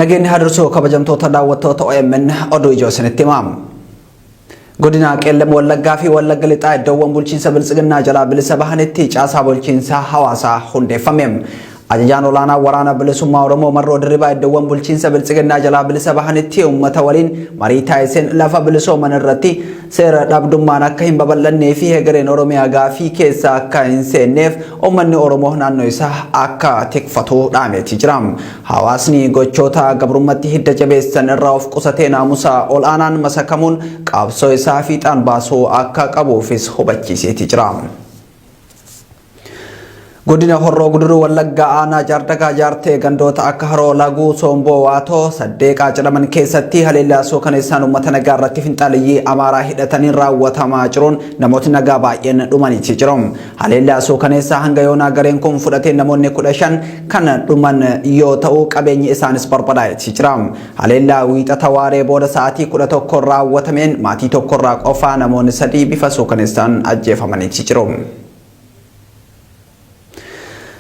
Nageen hadarso kabajamtoota daawwattoota OMN oduu ijoo isinitti himaam. Godina Qeellam Wallaggaa fi Wallagga Lixaa iddoowwan bulchiinsa Bilisiginnaa jalaa bilisa bahanitti caasaa bulchiinsa hawaasaa hundeeffame. Ajajaan olaanaa waraana bilisummaa Oromoo Marroo Dirribaa iddoowwan bulchiinsa Bilisiginnaa jalaa bilisa bahanitti uummata waliin marii taasiseen lafa bilisooman irratti seera dhabdummaan akka hin babal'annee fi hegereen Oromiyaa gaafii keessa akka hin seenneef uummanni Oromoo naannoo isaa akka tikfatu dhaameeti jira. Hawaasni gochoota gabrummaatti hidda jabeessan irraa of qusatee naamusa olaanaan masakamuun qabsoo isaa fiixaan baasuu akka qabuufis hubachiiseeti jira. Godina Horroo Guduruu Wallaggaa aanaa Jaardagaa jaartee gandoota akka Haroo Laguu Somboo Waatoo Saddeeqaa jedhaman keessatti haleellaa suukaneessaan uummata nagaa irratti finxaaliyyii Amaaraa hidhatanii raawwatamaa jiruun namootni nagaa baay'een dhumaniiti jiru. Haleellaa suukaneessaa hanga yoonaa gareen kun fudhatee namoonni 15 kan dhuman yoo ta'u qabeenyi isaanis barbadaa'eeti jira. Haleellaa wiixata waaree booda sa'aatii 11 raawwatameen maatii tokkorraa qofaa namoonni 3 bifa suukaneessaan ajjeefamaniiti jiru.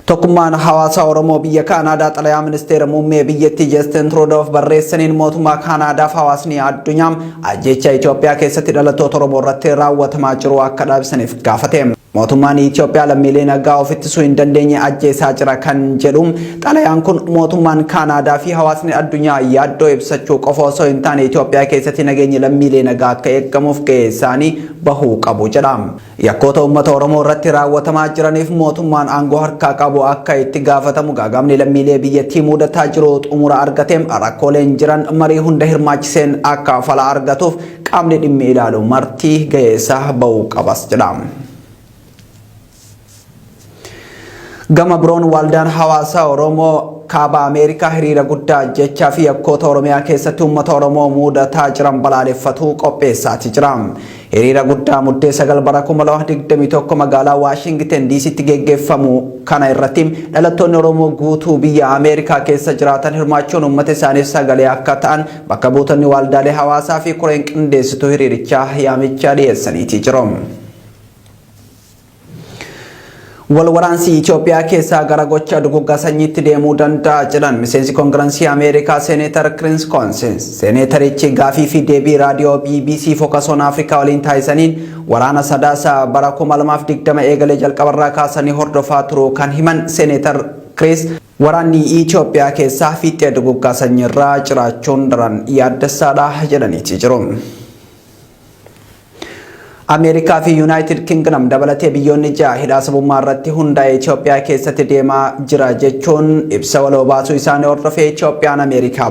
Tokkummaan hawaasa Oromoo biyya Kaanaadaa xalayaa ministeera muummee biyyattii Justin Trudeau barreessaniin mootummaa Kaanaadaaf hawaasni addunyaa ajjeechaa Itoophiyaa keessatti dhalattoota Oromoo irratti raawwatamaa jiru akka dhaabsaniif gaafate. Mootummaan Itoophiyaa lammiilee nagaa ofittisuu hin dandeenye ajjeesaa jira kan jedhu xalayaan kun mootummaan Kaanaadaa fi hawaasni addunyaa yaaddoo ibsachuu qofa osoo hin taane Itoophiyaa keessatti nageenyi lammiilee nagaa akka eegamuuf gahee isaanii bahuu qabu jedha. Yakkoota uummata Oromoo irratti raawwatamaa jiraniif mootummaan aangoo harkaa qabu akka itti gaafatamu gaagamni lammiilee biyyattii mudataa jiru xumura argateem rakkooleen jiran marii hunda hirmaachiseen akka fala argatuuf qaamni dhimmi ilaalu martii gahee isaa bahuu qabas jedha. Gama biroon waldaan hawaasa Oromoo kaaba Ameerikaa hiriira guddaa jechaa fi yakkoota Oromiyaa keessatti uummata Oromoo mudataa jiran balaaleffatuu qopheessaati jira. Hiriira guddaa muddee 9 bara 2021 magaalaa Washington DC'tti geggeeffamu kana irratti dhalattoonni Oromoo guutuu biyya Ameerikaa keessa jiraatan hirmaachuun uummata isaaniif sagalee akka ta'an bakka buutonni waldaalee hawaasaa fi koreen qindeessituu hiriirichaa yaamicha dhiyeessaniiti jiru. Walwaraansi Itoophiyaa keessaa gara gocha duguggaa sanyiitti deemuu danda'a jedhan miseensi koongirensii Ameerikaa Seneetar Chris Coons. Seneetarichi gaafii fi deebii raadiyoo BBC Focus on Africa waliin taasisaniin waraana sadaasa bara 2020 eegalee jalqabarraa kaasanii hordofaa turuu kan himan Seneetar Chris waraanni Itoophiyaa keessaa fiixee duguggaa sanyiirraa jiraachuun daran yaaddessaadha jedhaniiti jiru. Ameerikaa fi United Kingdom dabalatee biyyoonni 6 hidhaa sabummaa irratti hundaa'ee Itoophiyaa keessatti deemaa jira jechuun ibsa waloo baasuu isaanii hordofee Itoophiyaan Ameerikaa